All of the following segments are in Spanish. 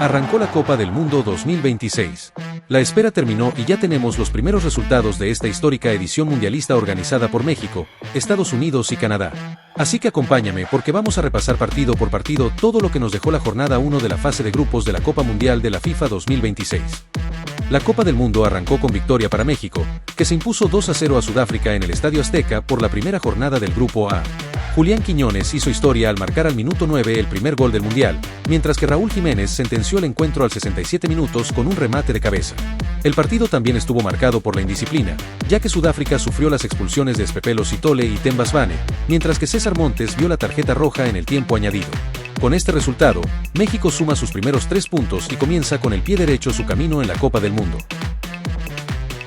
Arrancó la Copa del Mundo 2026. La espera terminó y ya tenemos los primeros resultados de esta histórica edición mundialista organizada por México, Estados Unidos y Canadá. Así que acompáñame porque vamos a repasar partido por partido todo lo que nos dejó la jornada 1 de la fase de grupos de la Copa Mundial de la FIFA 2026. La Copa del Mundo arrancó con victoria para México, que se impuso 2-0 a Sudáfrica en el Estadio Azteca por la primera jornada del Grupo A. Julián Quiñones hizo historia al marcar al minuto 9 el primer gol del Mundial, mientras que Raúl Jiménez sentenció el encuentro al 67 minutos con un remate de cabeza. El partido también estuvo marcado por la indisciplina, ya que Sudáfrica sufrió las expulsiones de Espepelo Sitole y Themba Zwane, mientras que César Montes vio la tarjeta roja en el tiempo añadido. Con este resultado, México suma sus primeros 3 puntos y comienza con el pie derecho su camino en la Copa del Mundo.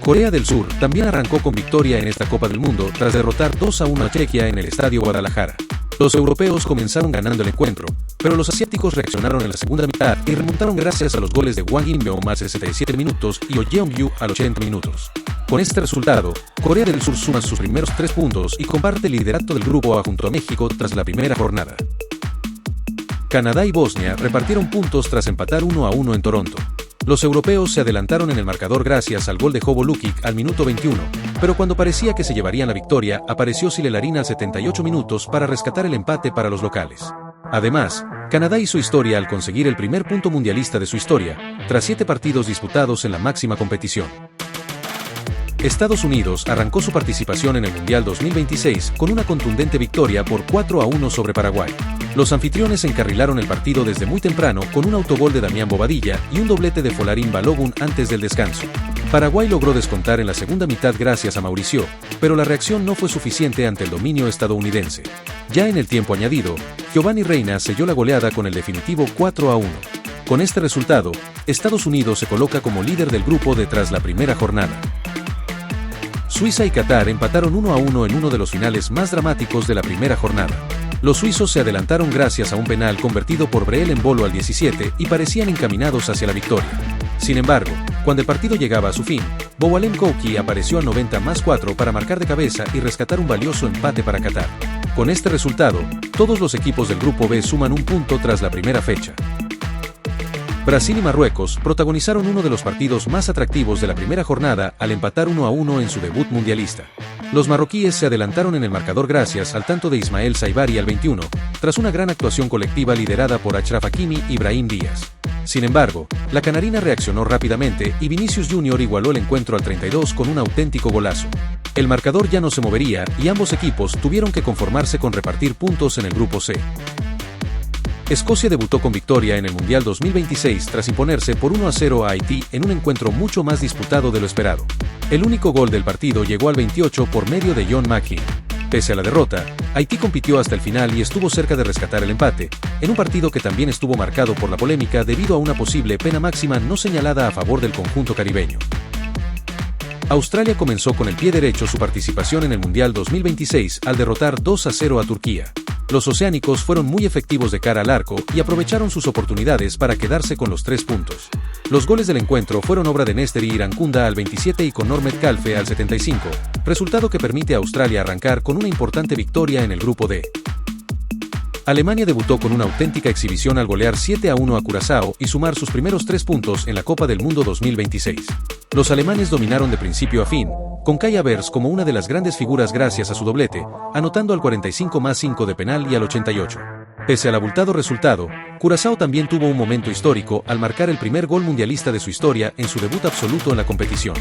Corea del Sur también arrancó con victoria en esta Copa del Mundo tras derrotar 2-1 a Chequia en el Estadio Guadalajara. Los europeos comenzaron ganando el encuentro, pero los asiáticos reaccionaron en la segunda mitad y remontaron gracias a los goles de Wang In-beom al 67 minutos y Oh Jeong-yu al 80 minutos. Con este resultado, Corea del Sur suma sus primeros 3 puntos y comparte el liderato del Grupo A junto a México tras la primera jornada. Canadá y Bosnia repartieron puntos tras empatar 1-1 en Toronto. Los europeos se adelantaron en el marcador gracias al gol de Jovo Lukic al minuto 21, pero cuando parecía que se llevarían la victoria, apareció Sile Larin al 78 minutos para rescatar el empate para los locales. Además, Canadá hizo historia al conseguir el primer punto mundialista de su historia, tras 7 partidos disputados en la máxima competición. Estados Unidos arrancó su participación en el Mundial 2026 con una contundente victoria por 4-1 sobre Paraguay. Los anfitriones encarrilaron el partido desde muy temprano con un autogol de Damián Bobadilla y un doblete de Folarin Balogun antes del descanso. Paraguay logró descontar en la segunda mitad gracias a Mauricio, pero la reacción no fue suficiente ante el dominio estadounidense. Ya en el tiempo añadido, Giovanni Reina selló la goleada con el definitivo 4-1. Con este resultado, Estados Unidos se coloca como líder del grupo tras la primera jornada. Suiza y Qatar empataron 1-1 en uno de los finales más dramáticos de la primera jornada. Los suizos se adelantaron gracias a un penal convertido por Breel Embolo al 17 y parecían encaminados hacia la victoria. Sin embargo, cuando el partido llegaba a su fin, Boualem Kouki apareció al 90+4 para marcar de cabeza y rescatar un valioso empate para Qatar. Con este resultado, todos los equipos del Grupo B suman un punto tras la primera fecha. Brasil y Marruecos protagonizaron uno de los partidos más atractivos de la primera jornada al empatar 1-1 en su debut mundialista. Los marroquíes se adelantaron en el marcador gracias al tanto de Ismael Saibari al 21, tras una gran actuación colectiva liderada por Achraf Hakimi y Brahim Díaz. Sin embargo, la canarina reaccionó rápidamente y Vinicius Jr. igualó el encuentro al 32 con un auténtico golazo. El marcador ya no se movería y ambos equipos tuvieron que conformarse con repartir puntos en el Grupo C. Escocia debutó con victoria en el Mundial 2026 tras imponerse por 1-0 a Haití en un encuentro mucho más disputado de lo esperado. El único gol del partido llegó al 28 por medio de John McGinn. Pese a la derrota, Haití compitió hasta el final y estuvo cerca de rescatar el empate, en un partido que también estuvo marcado por la polémica debido a una posible pena máxima no señalada a favor del conjunto caribeño. Australia comenzó con el pie derecho su participación en el Mundial 2026 al derrotar 2-0 a Turquía. Los oceánicos fueron muy efectivos de cara al arco y aprovecharon sus oportunidades para quedarse con los 3 puntos. Los goles del encuentro fueron obra de Nesteri Irankunda al 27 y Conor Metcalfe al 75, resultado que permite a Australia arrancar con una importante victoria en el Grupo D. Alemania debutó con una auténtica exhibición al golear 7-1 a Curazao y sumar sus primeros 3 puntos en la Copa del Mundo 2026. Los alemanes dominaron de principio a fin, con Kai Havertz como una de las grandes figuras gracias a su doblete, anotando al 45+5 de penal y al 88. Pese al abultado resultado, Curazao también tuvo un momento histórico al marcar el primer gol mundialista de su historia en su debut absoluto en la competición.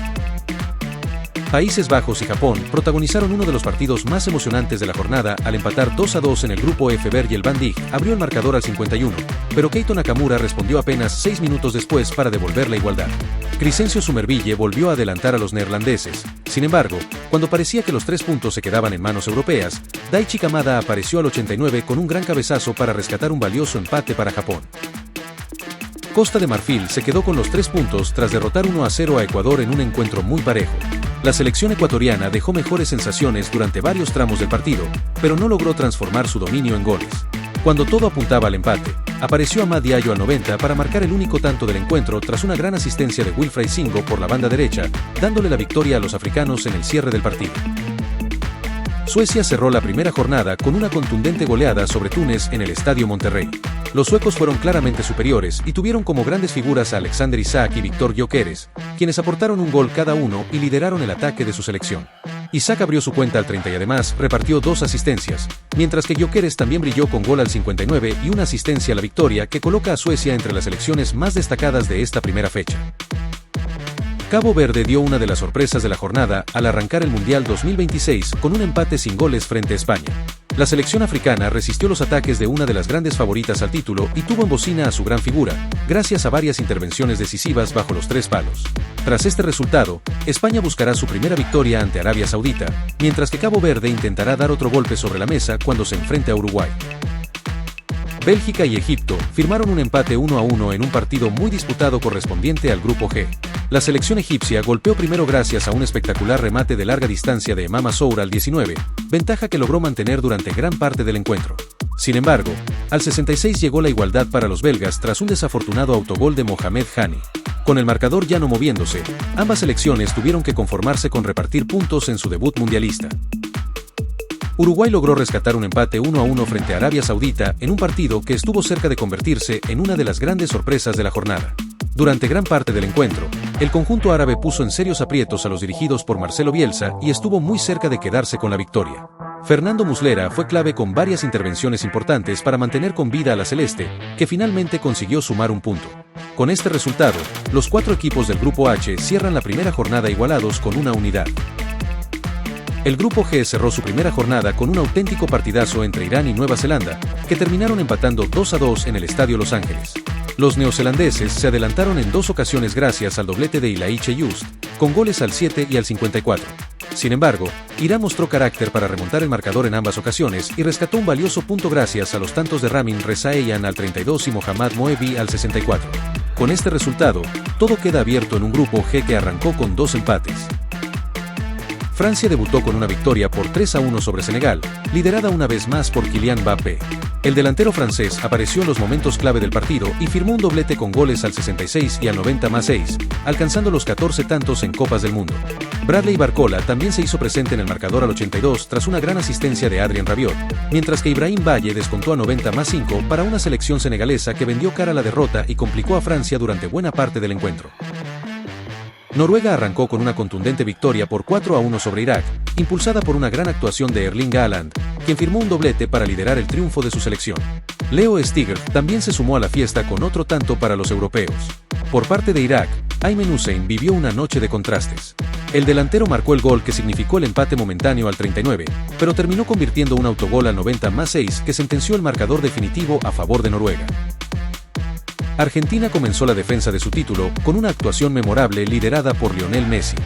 Países Bajos y Japón protagonizaron uno de los partidos más emocionantes de la jornada al empatar 2-2 en el Grupo F. Virgil van Dijk abrió el marcador al 51, pero Keito Nakamura respondió apenas 6 minutos después para devolver la igualdad. Crescencio Summerville volvió a adelantar a los neerlandeses. Sin embargo, cuando parecía que los 3 puntos se quedaban en manos europeas, Daichi Kamada apareció al 89 con un gran cabezazo para rescatar un valioso empate para Japón. Costa de Marfil se quedó con los 3 puntos tras derrotar 1-0 a Ecuador en un encuentro muy parejo. La selección ecuatoriana dejó mejores sensaciones durante varios tramos del partido, pero no logró transformar su dominio en goles. Cuando todo apuntaba al empate, apareció Amad Diallo al 90 para marcar el único tanto del encuentro tras una gran asistencia de Wilfried Singo por la banda derecha, dándole la victoria a los africanos en el cierre del partido. Suecia cerró la primera jornada con una contundente goleada sobre Túnez en el Estadio Monterrey. Los suecos fueron claramente superiores y tuvieron como grandes figuras a Alexander Isak y Viktor Gyökeres, quienes aportaron un gol cada uno y lideraron el ataque de su selección. Isak abrió su cuenta al 30 y además repartió 2 asistencias, mientras que Gyökeres también brilló con gol al 59 y una asistencia a la victoria que coloca a Suecia entre las selecciones más destacadas de esta primera fecha. Cabo Verde dio una de las sorpresas de la jornada al arrancar el Mundial 2026 con un empate sin goles frente a España. La selección africana resistió los ataques de una de las grandes favoritas al título y tuvo en bocina a su gran figura, gracias a varias intervenciones decisivas bajo los 3 palos. Tras este resultado, España buscará su primera victoria ante Arabia Saudita, mientras que Cabo Verde intentará dar otro golpe sobre la mesa cuando se enfrente a Uruguay. Bélgica y Egipto firmaron un empate 1-1 en un partido muy disputado correspondiente al Grupo G. La selección egipcia golpeó primero gracias a un espectacular remate de larga distancia de Mama Sour al 19, ventaja que logró mantener durante gran parte del encuentro. Sin embargo, al 66 llegó la igualdad para los belgas tras un desafortunado autogol de Mohamed Hani. Con el marcador ya no moviéndose, ambas selecciones tuvieron que conformarse con repartir puntos en su debut mundialista. Uruguay logró rescatar un empate 1-1 frente a Arabia Saudita en un partido que estuvo cerca de convertirse en una de las grandes sorpresas de la jornada. Durante gran parte del encuentro, el conjunto árabe puso en serios aprietos a los dirigidos por Marcelo Bielsa y estuvo muy cerca de quedarse con la victoria. Fernando Muslera fue clave con varias intervenciones importantes para mantener con vida a la celeste, que finalmente consiguió sumar un punto. Con este resultado, los 4 equipos del Grupo H cierran la primera jornada igualados con una unidad. El Grupo G cerró su primera jornada con un auténtico partidazo entre Irán y Nueva Zelanda, que terminaron empatando 2-2 en el Estadio Los Ángeles. Los neozelandeses se adelantaron en 2 ocasiones gracias al doblete de Ilaiche Just, con goles al 7 y al 54. Sin embargo, Irán mostró carácter para remontar el marcador en ambas ocasiones y rescató un valioso punto gracias a los tantos de Ramin Rezaeian al 32 y Mohammad Moebi al 64. Con este resultado, todo queda abierto en un Grupo G que arrancó con 2 empates. Francia debutó con una victoria por 3-1 sobre Senegal, liderada una vez más por Kylian Mbappé. El delantero francés apareció en los momentos clave del partido y firmó un doblete con goles al 66 y al 90+6, alcanzando los 14 tantos en Copas del Mundo. Bradley Barcola también se hizo presente en el marcador al 82 tras una gran asistencia de Adrien Rabiot, mientras que Ibrahim Valle descontó a 90+5 para una selección senegalesa que vendió cara a la derrota y complicó a Francia durante buena parte del encuentro. Noruega arrancó con una contundente victoria por 4-1 sobre Irak, impulsada por una gran actuación de Erling Haaland, quien firmó un doblete para liderar el triunfo de su selección. Leo Stiger también se sumó a la fiesta con otro tanto para los europeos. Por parte de Irak, Aymen Hussein vivió una noche de contrastes. El delantero marcó el gol que significó el empate momentáneo al 39, pero terminó convirtiendo un autogol al 90+6 que sentenció el marcador definitivo a favor de Noruega. Argentina comenzó la defensa de su título con una actuación memorable liderada por Lionel Messi.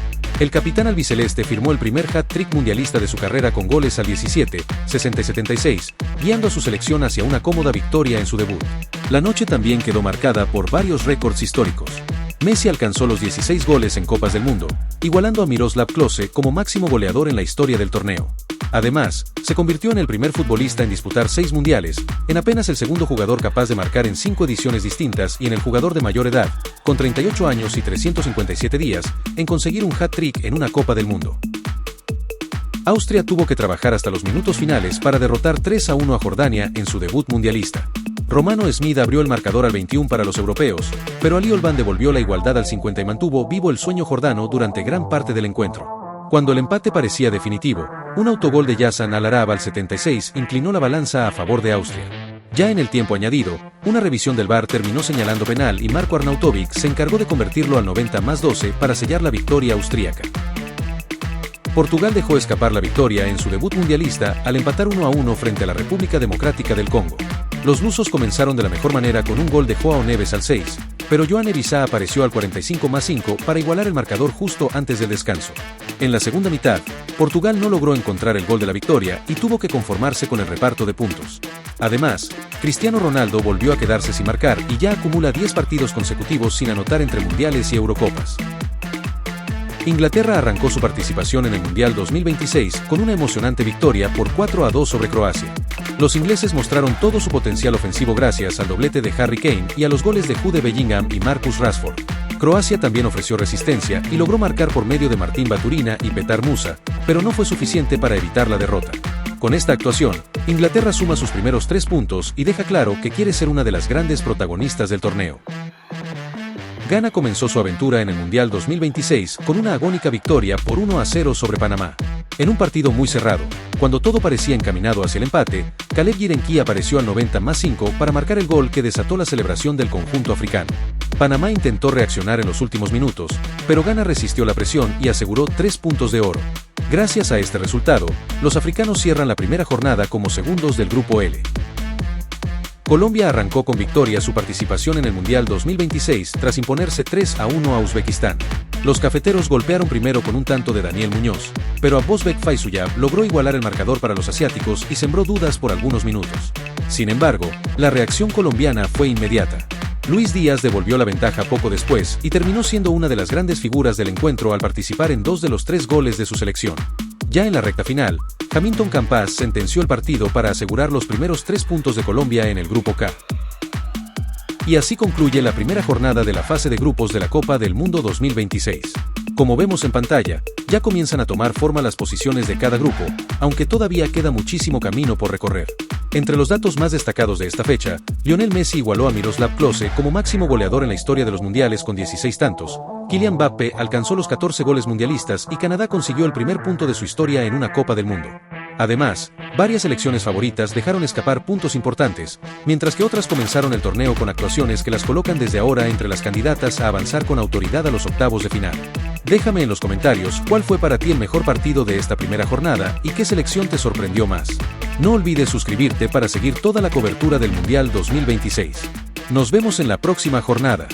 El capitán albiceleste firmó el primer hat-trick mundialista de su carrera con goles al 17, 60 y 76, guiando a su selección hacia una cómoda victoria en su debut. La noche también quedó marcada por varios récords históricos. Messi alcanzó los 16 goles en Copas del Mundo, igualando a Miroslav Klose como máximo goleador en la historia del torneo. Además, se convirtió en el primer futbolista en disputar 6 mundiales, en apenas el segundo jugador capaz de marcar en 5 ediciones distintas y en el jugador de mayor edad, con 38 años y 357 días, en conseguir un hat-trick en una Copa del Mundo. Austria tuvo que trabajar hasta los minutos finales para derrotar 3-1 a Jordania en su debut mundialista. Romano Smith abrió el marcador al 21 para los europeos, pero Ali Olban devolvió la igualdad al 50 y mantuvo vivo el sueño jordano durante gran parte del encuentro. Cuando el empate parecía definitivo, un autogol de Yassan Al-Arab al 76 inclinó la balanza a favor de Austria. Ya en el tiempo añadido, una revisión del VAR terminó señalando penal y Marko Arnautovic se encargó de convertirlo al 90+12 para sellar la victoria austríaca. Portugal dejó escapar la victoria en su debut mundialista al empatar 1-1 frente a la República Democrática del Congo. Los lusos comenzaron de la mejor manera con un gol de João Neves al 6, pero Joan Evisa apareció al 45+5 para igualar el marcador justo antes del descanso. En la segunda mitad, Portugal no logró encontrar el gol de la victoria y tuvo que conformarse con el reparto de puntos. Además, Cristiano Ronaldo volvió a quedarse sin marcar y ya acumula 10 partidos consecutivos sin anotar entre mundiales y Eurocopas. Inglaterra arrancó su participación en el Mundial 2026 con una emocionante victoria por 4-2 sobre Croacia. Los ingleses mostraron todo su potencial ofensivo gracias al doblete de Harry Kane y a los goles de Jude Bellingham y Marcus Rashford. Croacia también ofreció resistencia y logró marcar por medio de Martín Baturina y Petar Musa, pero no fue suficiente para evitar la derrota. Con esta actuación, Inglaterra suma sus primeros 3 puntos y deja claro que quiere ser una de las grandes protagonistas del torneo. Ghana comenzó su aventura en el Mundial 2026 con una agónica victoria por 1-0 sobre Panamá. En un partido muy cerrado, cuando todo parecía encaminado hacia el empate, Caleb Yirenki apareció al 90+5 para marcar el gol que desató la celebración del conjunto africano. Panamá intentó reaccionar en los últimos minutos, pero Ghana resistió la presión y aseguró 3 puntos de oro. Gracias a este resultado, los africanos cierran la primera jornada como segundos del Grupo L. Colombia arrancó con victoria su participación en el Mundial 2026 tras imponerse 3-1 a Uzbekistán. Los cafeteros golpearon primero con un tanto de Daniel Muñoz, pero Abosbek Faisuyab logró igualar el marcador para los asiáticos y sembró dudas por algunos minutos. Sin embargo, la reacción colombiana fue inmediata. Luis Díaz devolvió la ventaja poco después y terminó siendo una de las grandes figuras del encuentro al participar en 2 de los 3 goles de su selección. Ya en la recta final, Hamilton Campas sentenció el partido para asegurar los primeros 3 puntos de Colombia en el Grupo K. Y así concluye la primera jornada de la fase de grupos de la Copa del Mundo 2026. Como vemos en pantalla, ya comienzan a tomar forma las posiciones de cada grupo, aunque todavía queda muchísimo camino por recorrer. Entre los datos más destacados de esta fecha, Lionel Messi igualó a Miroslav Klose como máximo goleador en la historia de los mundiales con 16 tantos, Kylian Mbappé alcanzó los 14 goles mundialistas y Canadá consiguió el primer punto de su historia en una Copa del Mundo. Además, varias selecciones favoritas dejaron escapar puntos importantes, mientras que otras comenzaron el torneo con actuaciones que las colocan desde ahora entre las candidatas a avanzar con autoridad a los octavos de final. Déjame en los comentarios cuál fue para ti el mejor partido de esta primera jornada y qué selección te sorprendió más. No olvides suscribirte para seguir toda la cobertura del Mundial 2026. Nos vemos en la próxima jornada.